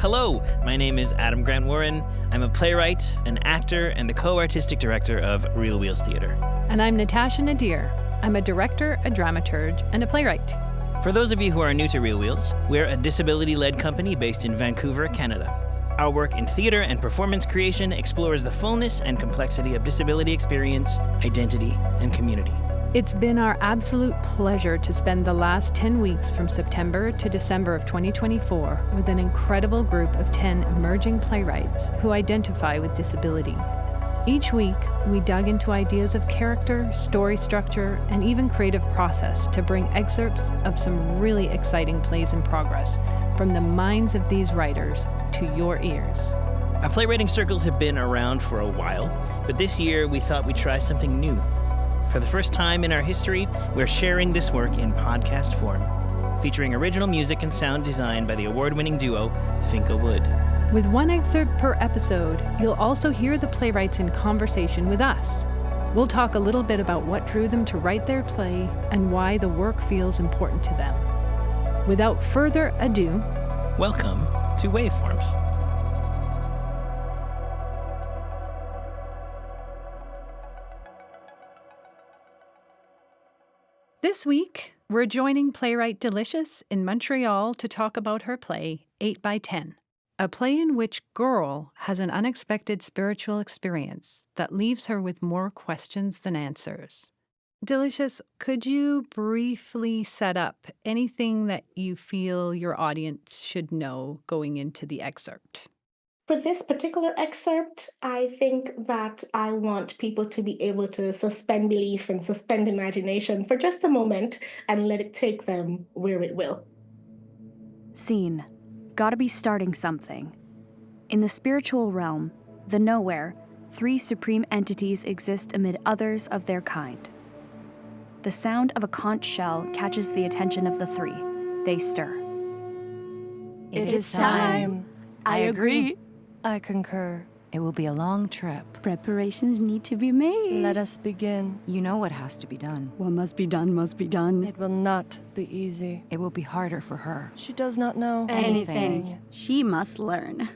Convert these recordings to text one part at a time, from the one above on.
Hello, my name is Adam Grant Warren. I'm a playwright, an actor, and the co-artistic director of Realwheels Theatre. And I'm Natasha Nadir. I'm a director, a dramaturge, and a playwright. For those of you who are new to Realwheels, we're a disability-led company based in Vancouver, Canada. Our work in theater and performance creation explores the fullness and complexity of disability experience, identity, and community. It's been our absolute pleasure to spend the last 10 weeks from September to December of 2024 with an incredible group of 10 emerging playwrights who identify with disability. Each week, we dug into ideas of character, story structure, and even creative process to bring excerpts of some really exciting plays in progress from the minds of these writers to your ears. Our playwriting circles have been around for a while, but this year we thought we'd try something new. For the first time in our history, we're sharing this work in podcast form, featuring original music and sound design by the award-winning duo Finka Wood. With one excerpt per episode, you'll also hear the playwrights in conversation with us. We'll talk a little bit about what drew them to write their play and why the work feels important to them. Without further ado, welcome to Waveforms. This week, we're joining playwright d-lishus in Montreal to talk about her play, 8x10, a play in which Girl has an unexpected spiritual experience that leaves her with more questions than answers. d-lishus, could you briefly set up anything that you feel your audience should know going into the excerpt? For this particular excerpt, I think that I want people to be able to suspend belief and suspend imagination for just a moment and let it take them where it will. Scene. Gotta be starting something. In the spiritual realm, the nowhere, three supreme entities exist amid others of their kind. The sound of a conch shell catches the attention of the three. They stir. It is time. I agree. I concur. It will be a long trip. Preparations need to be made. Let us begin. You know what has to be done. What must be done must be done. It will not be easy. It will be harder for her. She does not know anything. She must learn.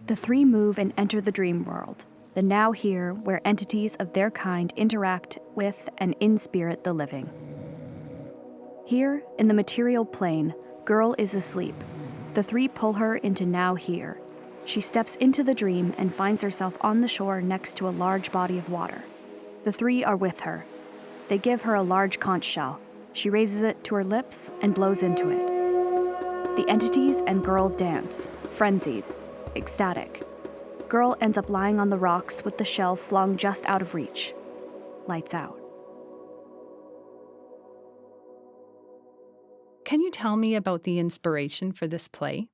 The three move and enter the dream world, the now here where entities of their kind interact with and in-spirit the living. Here, in the material plane, Girl is asleep. The three pull her into now here. She steps into the dream and finds herself on the shore next to a large body of water. The three are with her. They give her a large conch shell. She raises it to her lips and blows into it. The entities and Girl dance, frenzied, ecstatic. Girl ends up lying on the rocks with the shell flung just out of reach. Lights out. Can you tell me about the inspiration for this play?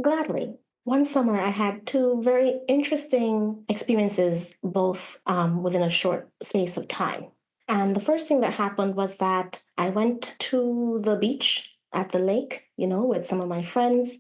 Gladly. One summer, I had two very interesting experiences, both within a short space of time. And the first thing that happened was that I went to the beach at the lake, with some of my friends,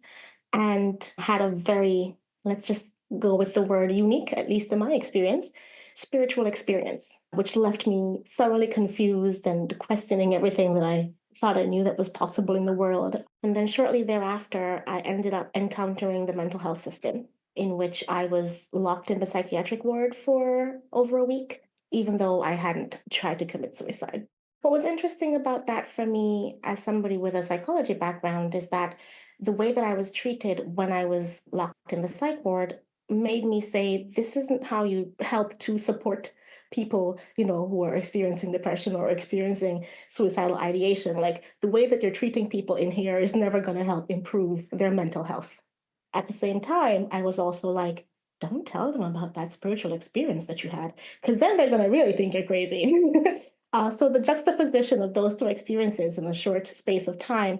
and had a very, let's just go with the word unique, at least in my experience, spiritual experience, which left me thoroughly confused and questioning everything that I thought I knew that was possible in the world. And then shortly thereafter, I ended up encountering the mental health system, in which I was locked in the psychiatric ward for over a week, even though I hadn't tried to commit suicide. What was interesting about that for me, as somebody with a psychology background, is that the way that I was treated when I was locked in the psych ward made me say, this isn't how you help to support people, who are experiencing depression or experiencing suicidal ideation. Like, the way that you're treating people in here is never going to help improve their mental health. At the same time, I was also like, don't tell them about that spiritual experience that you had, because then they're going to really think you're crazy. So the juxtaposition of those two experiences in a short space of time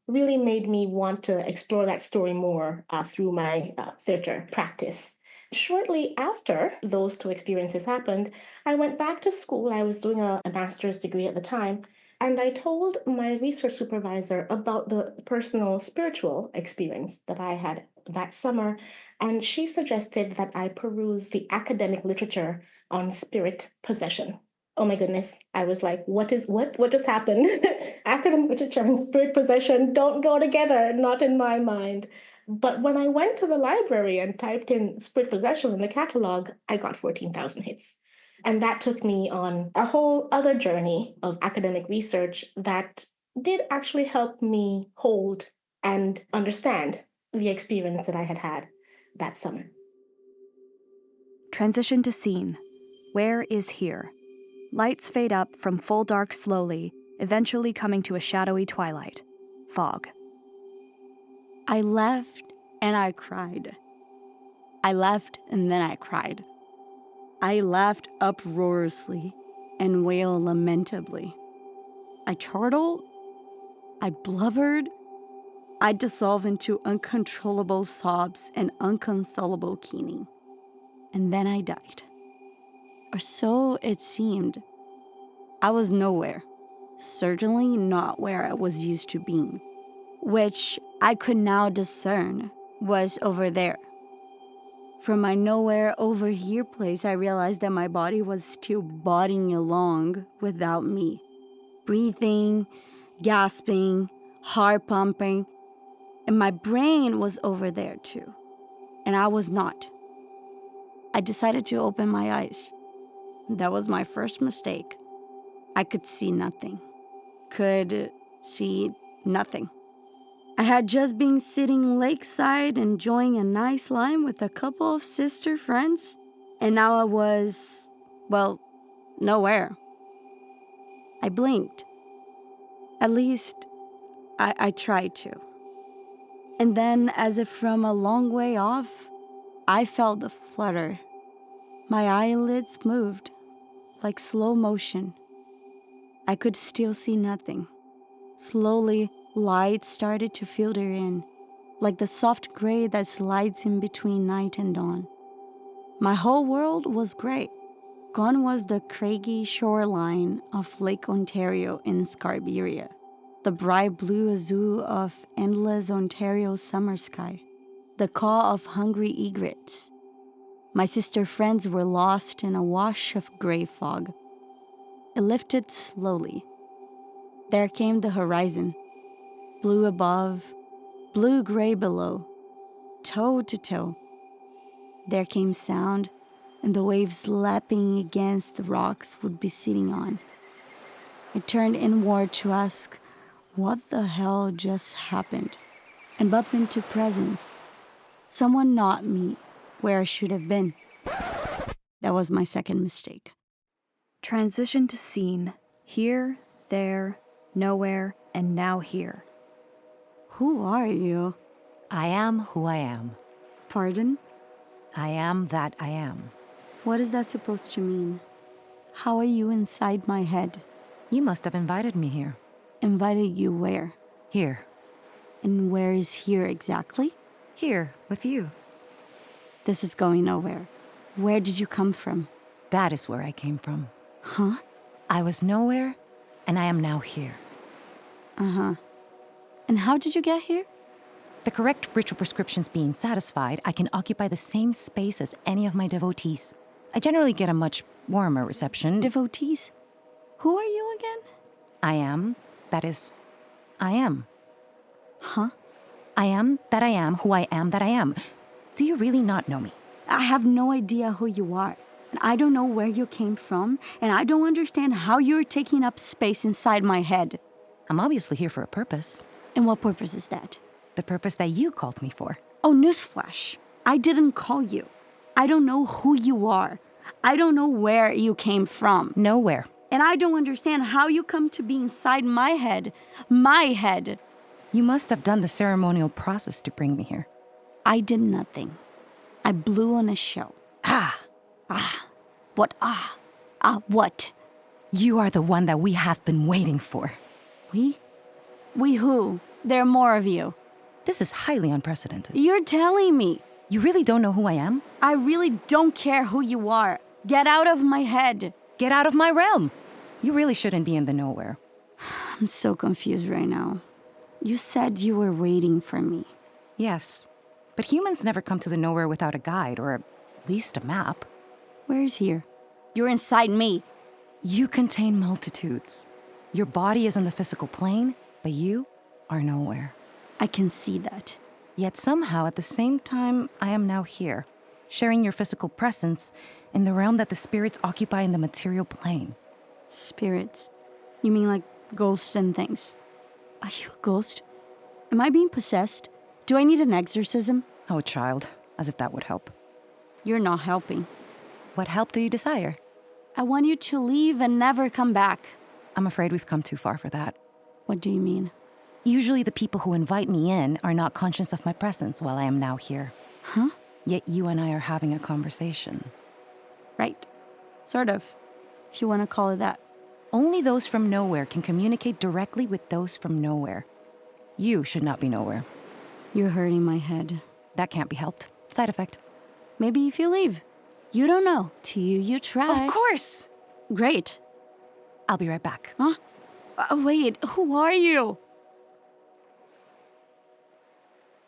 really made me want to explore that story more through my theater practice. Shortly after those two experiences happened, I went back to school. I was doing a master's degree at the time, and I told my research supervisor about the personal spiritual experience that I had that summer, and she suggested that I peruse the academic literature on spirit possession. Oh my goodness. I was like, what just happened? Academic literature and spirit possession don't go together, not in my mind. But when I went to the library and typed in Spirit Possession in the catalog, I got 14,000 hits. And that took me on a whole other journey of academic research that did actually help me hold and understand the experience that I had had that summer. Transition to scene. Where is here? Lights fade up from full dark slowly, eventually coming to a shadowy twilight. Fog. I left and I cried. I left and then I cried. I laughed uproariously and wailed lamentably. I chortled. I blubbered. I dissolved into uncontrollable sobs and unconsolable keening. And then I died. Or so it seemed. I was nowhere. Certainly not where I was used to being, which I could now discern was over there. From my nowhere over here place, I realized that my body was still bodying along without me. Breathing, gasping, heart pumping, and my brain was over there too. And I was not. I decided to open my eyes. That was my first mistake. I could see nothing. Could see nothing. I had just been sitting lakeside enjoying a nice lime with a couple of sister friends, and now I was, well, nowhere. I blinked. At least, I tried to. And then, as if from a long way off, I felt the flutter. My eyelids moved, like slow motion. I could still see nothing. Slowly, light started to filter in, like the soft gray that slides in between night and dawn. My whole world was gray. Gone was the craggy shoreline of Lake Ontario in Scarborough, the bright blue azure of endless Ontario summer sky, the caw of hungry egrets. My sister friends were lost in a wash of gray fog. It lifted slowly. There came the horizon, blue above, blue-gray below, toe to toe. There came sound, and the waves lapping against the rocks would be sitting on. I turned inward to ask, what the hell just happened? And bumped into presence. Someone knocked me where I should have been. That was my second mistake. Transition to scene. Here, there, nowhere, and now here. Who are you? I am who I am. Pardon? I am that I am. What is that supposed to mean? How are you inside my head? You must have invited me here. Invited you where? Here. And where is here exactly? Here, with you. This is going nowhere. Where did you come from? That is where I came from. Huh? I was nowhere, and I am now here. Uh-huh. And how did you get here? The correct ritual prescriptions being satisfied, I can occupy the same space as any of my devotees. I generally get a much warmer reception. Devotees? Who are you again? I am, that is, I am. Huh? I am that I am who I am that I am. Do you really not know me? I have no idea who you are. And I don't know where you came from, and I don't understand how you're taking up space inside my head. I'm obviously here for a purpose. And what purpose is that? The purpose that you called me for. Oh, newsflash. I didn't call you. I don't know who you are. I don't know where you came from. Nowhere. And I don't understand how you come to be inside my head. My head. You must have done the ceremonial process to bring me here. I did nothing. I blew on a shell. Ah! Ah. What ah? Ah, what? You are the one that we have been waiting for. We? We who? There are more of you. This is highly unprecedented. You're telling me. You really don't know who I am? I really don't care who you are. Get out of my head. Get out of my realm. You really shouldn't be in the nowhere. I'm so confused right now. You said you were waiting for me. Yes, but humans never come to the nowhere without a guide, or at least a map. Where is here? You're inside me. You contain multitudes. Your body is on the physical plane, but you are nowhere. I can see that. Yet somehow, at the same time, I am now here, sharing your physical presence in the realm that the spirits occupy in the material plane. Spirits? You mean like ghosts and things? Are you a ghost? Am I being possessed? Do I need an exorcism? Oh, child, as if that would help. You're not helping. What help do you desire? I want you to leave and never come back. I'm afraid we've come too far for that. What do you mean? Usually the people who invite me in are not conscious of my presence while I am now here. Huh? Yet you and I are having a conversation. Right. Sort of. If you want to call it that. Only those from nowhere can communicate directly with those from nowhere. You should not be nowhere. You're hurting my head. That can't be helped. Side effect. Maybe if you leave. You don't know. Till you try. Of course! Great. I'll be right back. Huh? Wait, who are you?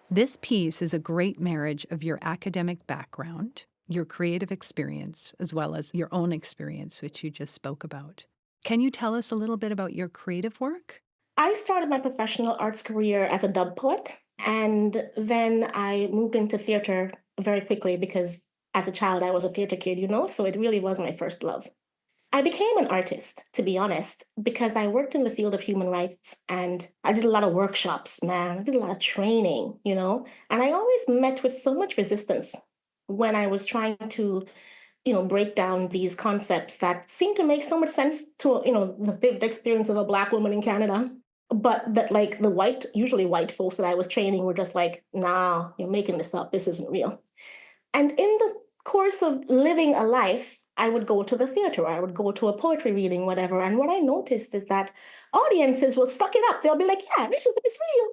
This piece is a great marriage of your academic background, your creative experience, as well as your own experience, which you just spoke about. Can you tell us a little bit about your creative work? I started my professional arts career as a dub poet, and then I moved into theater very quickly because as a child, I was a theater kid, so it really was my first love. I became an artist, to be honest, because I worked in the field of human rights and I did a lot of workshops, man. I did a lot of training, and I always met with so much resistance when I was trying to, break down these concepts that seemed to make so much sense to, the lived experience of a Black woman in Canada. But that like the usually white folks that I was training were just like, nah, you're making this up. This isn't real. And in the course of living a life, I would go to the theater, or I would go to a poetry reading, whatever. And what I noticed is that audiences will suck it up. They'll be like, yeah, racism is real.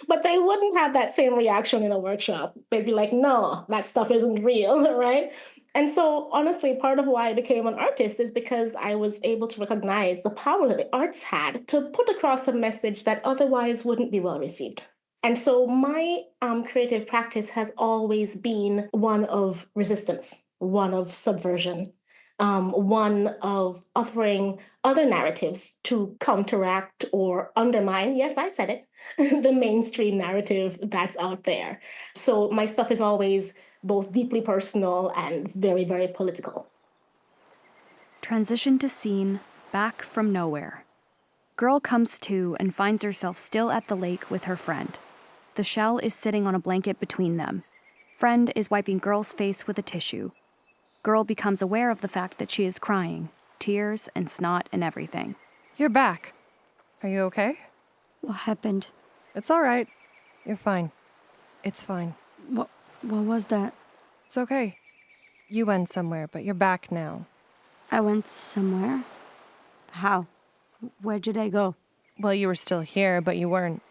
But they wouldn't have that same reaction in a workshop. They'd be like, no, that stuff isn't real, right? And so honestly, part of why I became an artist is because I was able to recognize the power that the arts had to put across a message that otherwise wouldn't be well received. And so my creative practice has always been one of resistance, one of subversion, one of offering other narratives to counteract or undermine, yes, I said it, the mainstream narrative that's out there. So my stuff is always both deeply personal and very, very political. Transition to scene, back from nowhere. Girl comes to and finds herself still at the lake with her friend. The shell is sitting on a blanket between them. Friend is wiping girl's face with a tissue. Girl becomes aware of the fact that she is crying, tears and snot and everything. You're back. Are you okay? What happened? It's all right. You're fine. It's fine. What was that? It's okay. You went somewhere, but you're back now. I went somewhere? How? Where did I go? Well, you were still here, but you weren't.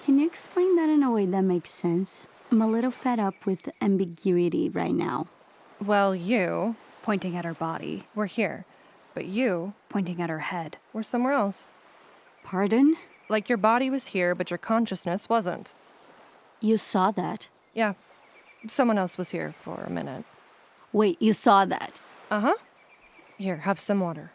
Can you explain that in a way that makes sense? I'm a little fed up with ambiguity right now. Well, you... Pointing at her body. Were here. But you... Pointing at her head. Were somewhere else. Pardon? Like your body was here, but your consciousness wasn't. You saw that? Yeah. Someone else was here for a minute. Wait, you saw that? Uh-huh. Here, have some water.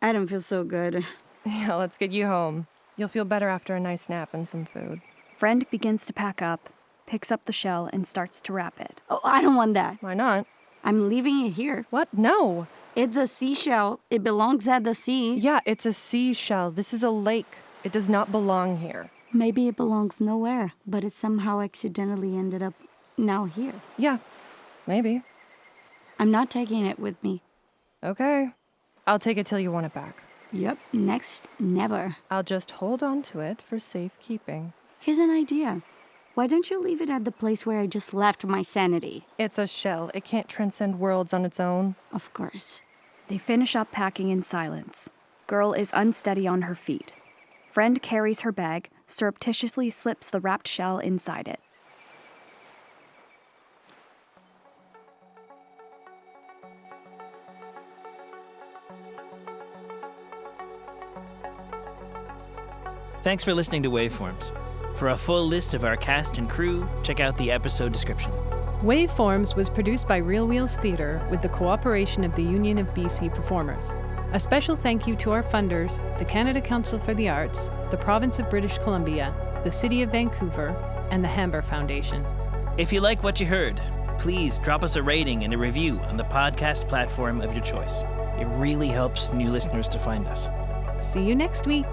I don't feel so good. Yeah, let's get you home. You'll feel better after a nice nap and some food. Friend begins to pack up, picks up the shell, and starts to wrap it. Oh, I don't want that. Why not? I'm leaving it here. What? No. It's a seashell. It belongs at the sea. Yeah, it's a seashell. This is a lake. It does not belong here. Maybe it belongs nowhere, but it somehow accidentally ended up now here. Yeah, maybe. I'm not taking it with me. Okay. I'll take it till you want it back. Yep, next, never. I'll just hold on to it for safekeeping. Here's an idea. Why don't you leave it at the place where I just left my sanity? It's a shell. It can't transcend worlds on its own. Of course. They finish up packing in silence. Girl is unsteady on her feet. Friend carries her bag, surreptitiously slips the wrapped shell inside it. Thanks for listening to Waveforms. For a full list of our cast and crew, check out the episode description. Waveforms was produced by Realwheels Theatre with the cooperation of the Union of BC Performers. A special thank you to our funders, the Canada Council for the Arts, the Province of British Columbia, the City of Vancouver, and the Hamber Foundation. If you like what you heard, please drop us a rating and a review on the podcast platform of your choice. It really helps new listeners to find us. See you next week.